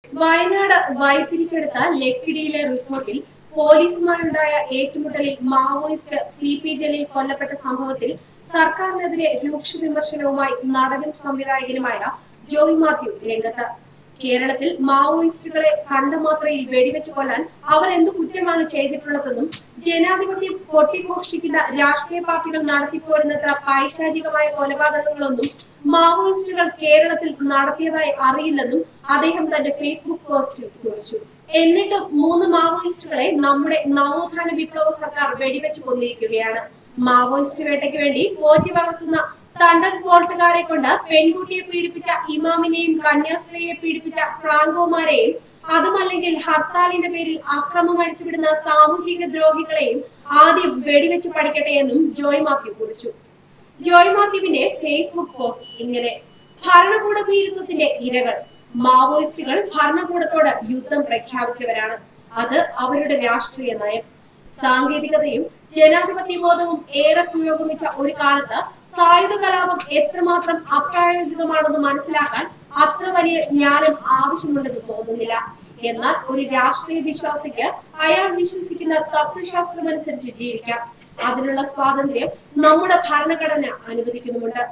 വയനാട് വൈത്തിരിക്കടുത്ത ലക്കിടിയിലെ റിസോർട്ടിൽ പോലീസുമായുണ്ടായ ഏറ്റുമുട്ടലിൽ Maoist CP Jaleel കൊല്ലപ്പെട്ട സംഭവത്തിൽ സർക്കാരിനെതിരെ രൂക്ഷ വിമർശനവുമായി നടനും സംവിധായകനുമായ ജോയ് മാത്യു രംഗത്ത്. കേരളത്തിൽ മാവോയിസ്റ്റുകളെ കണ്ടമാത്രയിൽ വെടിവെച്ച് കൊല്ലാൻ അവർ എന്തു കുറ്റമാണ് ചെയ്തിട്ടുള്ളതെന്നും ജനാധിപത്യം പൊട്ടിഘോഷിക്കുന്ന രാഷ്ട്രീയ പാർട്ടികൾ നടത്തിപ്പോരുന്നത്ര പൈശാചികമായ കൊലപാതകങ്ങളൊന്നും മാവോയിസ്റ്റുകൾ കേരളത്തിൽ നടത്തിയതായി അറിയില്ലെന്നും അദ്ദേഹം തന്റെ ഫേസ്ബുക്ക് പോസ്റ്റിൽ കുറിച്ചു. എന്നിട്ടും 3 മാവോയിസ്റ്റുകളെ നമ്മുടെ നവോത്ഥാന വിപ്ലവ സർക്കാർ വെടിവെച്ച് കൊന്നിരിക്കുകയാണ്. മാവോയിസ്റ്റ് വേട്ടയ്ക്ക് വേണ്ടി പോറ്റി വളർത്തുന്ന തണ്ടർ ബോൾട്ടുകാരെ കൊണ്ട് പെൺകുട്ടിയെ പീഡിപ്പിച്ച ഇമാമിനെയും കന്യാസ്ത്രീയെ പീഡിപ്പിച്ച ഫ്രാങ്കോമാരെയും അതുമല്ലെങ്കിൽ ഹർത്താലിന്റെ പേരിൽ അക്രമം അഴിച്ചുവിടുന്ന സാമൂഹിക ദ്രോഹികളെയും ആദ്യം വെടിവെച്ച് പഠിക്കട്ടെ എന്നും ജോയ് മാത്യു കുറിച്ചു. ജോയ് മാത്യുവിന്റെ ഫേസ്ബുക്ക് പോസ്റ്റ് ഇങ്ങനെ: ഭരണകൂട ഭീരുത്വത്തിന്റെ ഇരകൾ. മാവോയിസ്റ്റുകൾ ഭരണകൂടത്തോട് യുദ്ധം പ്രഖ്യാപിച്ചവരാണ്. അത് അവരുടെ രാഷ്ട്രീയ നയം. സാങ്കേതികതയും ജനാധിപത്യ ബോധവും ഏറെ പുരോഗമിച്ച ഒരു കാലത്ത് സായുധ കലാപം എത്രമാത്രം അപ്രായോഗികമാണെന്ന് മനസ്സിലാക്കാൻ അത്ര വലിയ ജ്ഞാനം ആവശ്യമുണ്ടെന്ന് തോന്നുന്നില്ല. എന്നാൽ ഒരു രാഷ്ട്രീയ വിശ്വാസിക്ക് അയാൾ വിശ്വസിക്കുന്ന തത്വശാസ്ത്രമനുസരിച്ച് ജീവിക്കാം. അതിനുള്ള സ്വാതന്ത്ര്യം നമ്മുടെ ഭരണഘടന അനുവദിക്കുന്നുമുണ്ട്.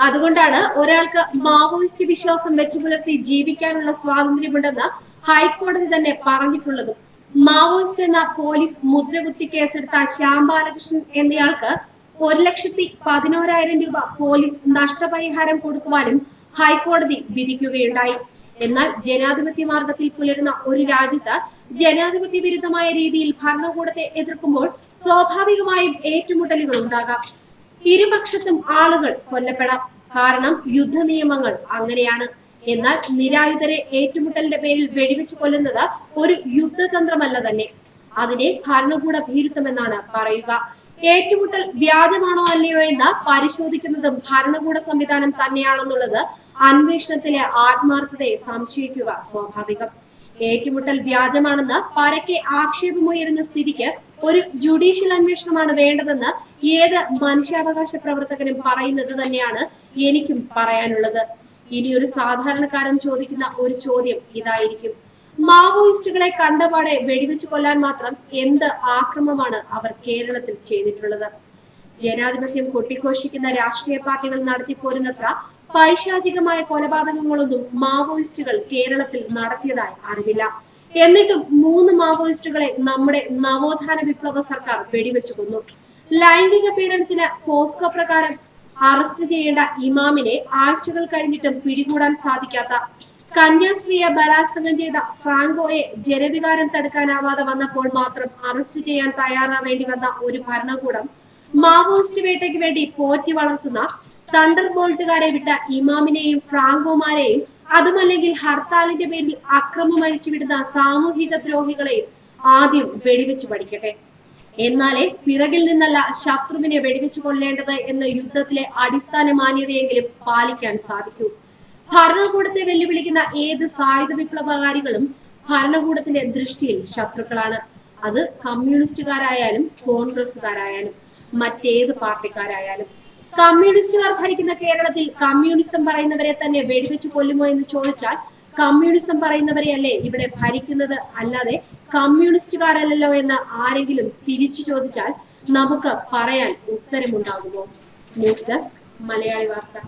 അതുകൊണ്ടാണ് ഒരാൾക്ക് മാവോയിസ്റ്റ് വിശ്വാസം വെച്ചു പുലർത്തി ജീവിക്കാനുള്ള സ്വാതന്ത്ര്യമുണ്ടെന്ന് ഹൈക്കോടതി തന്നെ പറഞ്ഞിട്ടുള്ളതും. മാവോയിസ്റ്റ് എന്ന പോലീസ് മുദ്രകുത്തി കേസെടുത്ത ശ്യാം ബാലകൃഷ്ണൻ എന്നയാൾക്ക് 1,11,000 രൂപ പോലീസ് നഷ്ടപരിഹാരം കൊടുക്കുവാനും ഹൈക്കോടതി വിധിക്കുകയുണ്ടായി. എന്നാൽ ജനാധിപത്യ മാർഗത്തിൽ പുലരുന്ന ഒരു രാജ്യത്ത് ജനാധിപത്യ വിരുദ്ധമായ രീതിയിൽ ഭരണകൂടത്തെ എതിർക്കുമ്പോൾ സ്വാഭാവികമായും ഏറ്റുമുട്ടലുകൾ ഉണ്ടാകാം. ഇരുപക്ഷത്തും ആളുകൾ കൊല്ലപ്പെടാം. കാരണം യുദ്ധ നിയമങ്ങൾ അങ്ങനെയാണ്. എന്നാൽ നിരായുധരെ ഏറ്റുമുട്ടലിന്റെ പേരിൽ വെടിവെച്ച് കൊല്ലുന്നത് ഒരു യുദ്ധതന്ത്രമല്ല തന്നെ. അതിനെ ഭരണകൂട ഭീരുത്വം എന്നാണ് പറയുക. ഏറ്റുമുട്ടൽ വ്യാജമാണോ അല്ലയോ എന്ന് പരിശോധിക്കുന്നതും ഭരണകൂട സംവിധാനം തന്നെയാണെന്നുള്ളത് അന്വേഷണത്തിലെ ആത്മാർത്ഥതയെ സംശയിക്കുക സ്വാഭാവികം. ഏറ്റുമുട്ടൽ വ്യാജമാണെന്ന് പരക്കെ ആക്ഷേപമുയരുന്ന സ്ഥിതിക്ക് ഒരു ജുഡീഷ്യൽ അന്വേഷണമാണ് വേണ്ടതെന്ന് ഏത് മനുഷ്യാവകാശ പ്രവർത്തകനും പറയുന്നത് തന്നെയാണ് എനിക്കും പറയാനുള്ളത്. ഇനി ഒരു സാധാരണക്കാരൻ ചോദിക്കുന്ന ഒരു ചോദ്യം ഇതായിരിക്കും: മാവോയിസ്റ്റുകളെ കണ്ടപാടെ വെടിവെച്ച് കൊല്ലാൻ മാത്രം എന്ത് ആക്രമമാണ് അവർ കേരളത്തിൽ ചെയ്തിട്ടുള്ളത്? ജനാധിപത്യം കൊട്ടിഘോഷിക്കുന്ന രാഷ്ട്രീയ പാർട്ടികൾ നടത്തിപ്പോരുന്നത്ര പൈശാചികമായ കൊലപാതകങ്ങളൊന്നും മാവോയിസ്റ്റുകൾ കേരളത്തിൽ നടത്തിയതായി അറിവില്ല. എന്നിട്ടും 3 മാവോയിസ്റ്റുകളെ നമ്മുടെ നവോത്ഥാന വിപ്ലവ സർക്കാർ വെടിവെച്ചു കൊന്നു. ലൈംഗിക പീഡനത്തിന് പോസ്കോ പ്രകാരം അറസ്റ്റ് ചെയ്യേണ്ട ഇമാമിനെ ആഴ്ചകൾ കഴിഞ്ഞിട്ടും പിടികൂടാൻ സാധിക്കാത്ത, കന്യാസ്ത്രീയെ ബലാത്സംഗം ചെയ്ത ഫ്രാങ്കോയെ ജനവികാരം തടുക്കാനാവാതെ വന്നപ്പോൾ മാത്രം അറസ്റ്റ് ചെയ്യാൻ തയ്യാറാവേണ്ടി വന്ന ഒരു ഭരണകൂടം മാവോയിസ്റ്റ് വേട്ടയ്ക്ക് വേണ്ടി പോറ്റി വളർത്തുന്ന തണ്ടർ ബോൾട്ടുകാരെ വിട്ട ഇമാമിനെയും ഫ്രാങ്കോമാരെയും അതുമല്ലെങ്കിൽ ഹർത്താലിന്റെ പേരിൽ അക്രമം അഴിച്ചുവിടുന്ന സാമൂഹിക ദ്രോഹികളെയും ആദ്യം വെടിവെച്ച് പഠിക്കട്ടെ. എന്നാലേ പിറകിൽ നിന്നല്ല ശത്രുവിനെ വെടിവെച്ചു കൊല്ലേണ്ടത് എന്ന യുദ്ധത്തിലെ അടിസ്ഥാന മാന്യതയെങ്കിലും പാലിക്കാൻ സാധിക്കൂ. ഭരണകൂടത്തെ വെല്ലുവിളിക്കുന്ന ഏത് സായുധ വിപ്ലവകാരികളും ഭരണകൂടത്തിന്റെ ദൃഷ്ടിയിൽ ശത്രുക്കളാണ്. അത് കമ്മ്യൂണിസ്റ്റുകാരായാലും കോൺഗ്രസുകാരായാലും മറ്റേത് പാർട്ടിക്കാരായാലും. കമ്മ്യൂണിസ്റ്റുകാർ ഭരിക്കുന്ന കേരളത്തിൽ കമ്മ്യൂണിസം പറയുന്നവരെ തന്നെ വെടിവെച്ച് കൊല്ലുമോ എന്ന് ചോദിച്ചാൽ കമ്മ്യൂണിസം പറയുന്നവരെയല്ലേ ഇവിടെ ഭരിക്കുന്നത്, അല്ലാതെ കമ്മ്യൂണിസ്റ്റുകാരല്ലോ എന്ന് ആരെങ്കിലും തിരിച്ചു ചോദിച്ചാൽ നമുക്ക് പറയാൻ ഉത്തരമുണ്ടാകുമോ? ന്യൂസ് ഡെസ്ക് മലയാളി വാർത്ത.